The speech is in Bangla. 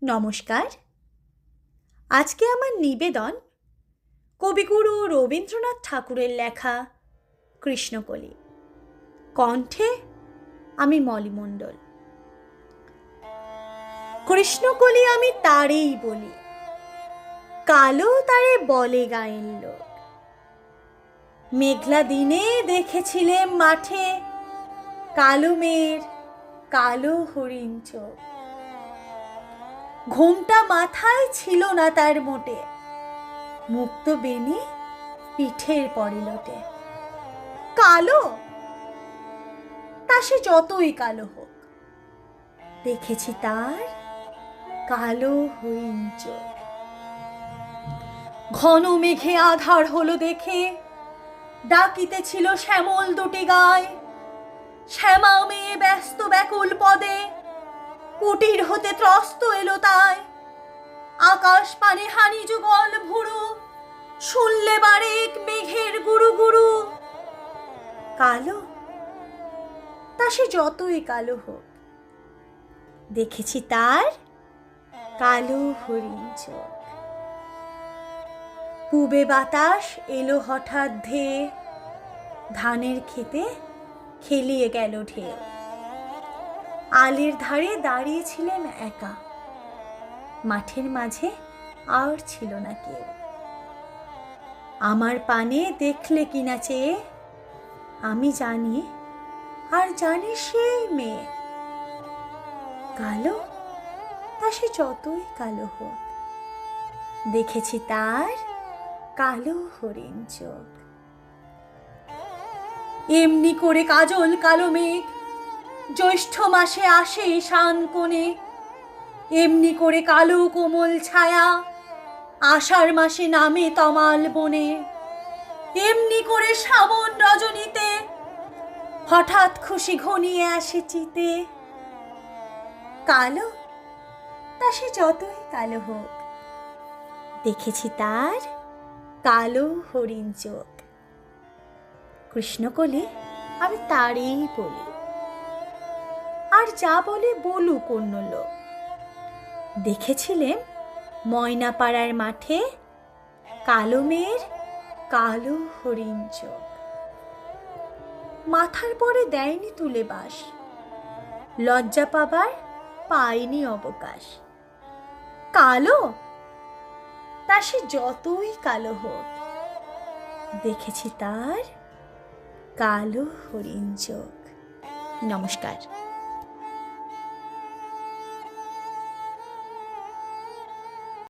নমস্কার। আজকে আমার নিবেদন কবিগুরু রবীন্দ্রনাথ ঠাকুরের লেখা কৃষ্ণকলি। কণ্ঠে আমি মলি মণ্ডল। কৃষ্ণকলি আমি তারেই বলি, কালো তারে বলে গায়েন লোক। মেঘলা দিনে দেখেছিলেম মাঠে, কালো মেয়ের কালো হরিণ চোখ। ঘোমটা মাথায় ছিল না তার মোটে, মুক্ত বেনি পিঠের পরে লোটে। কালো, তা সে যতই কালো হোক, দেখেছি তার কালো হরিণ চোখ। ঘন মেঘে আধার হলো দেখে, ডাকিতেছিল শ্যামল দুটি গায়। শ্যামা মেয়ে ব্যস্ত ব্যাকুল পদে, কুটির হতে ত্রস্ত এলো তাই। আকাশ পানে হানি যুগল ভুরু, শুনলে বারেক মেঘের গুরু গুরু। কালো, তা সে যতই কালো হোক, দেখেছি তার কালো হরিণ চোখ। পূবে বাতাস এলো হঠাৎ ধেয়ে, ধানের খেতে খেলিয়ে গেল ঢেউ। আলের ধারে দাঁড়িয়েছিলেন একা, মাঠের মাঝে আর ছিল না কেউ। আমার পানে দেখলে কিনা চেয়ে, আমি জানি আর জানি সেই মেয়ে। কালো, তা সে যতই কালো হোক, দেখেছি তার কালো হরিণ চোখ। এমনি করে কাজল কালো মেঘ জ্যৈষ্ঠ মাসে আসে ঈশান কোণে। এমনি করে কালো কোমল ছায়া আষাঢ় মাসে নামে তমাল বনে। এমনি করে শ্রাবণ রজনীতে হঠাৎ খুশি ঘনিয়ে আসে চিতে। কালো, তা সে যতই কালো হোক, দেখেছি তার কালো হরিণ চোখ। কৃষ্ণকলি আমি তারই বলি, আর যা বলে বলুক অন্য লোক। দেখেছিলেন ময়নাপাড়ার মাঠে, কালো মেয়ের কালো হরিণ চোখ। মাথার পরে দেয়নি তুলে বাস, লজ্জা পাবার পায়নি অবকাশ। কালো, তা সে যতই কালো হোক, দেখেছি তার কালো হরিণ চোখ। নমস্কার।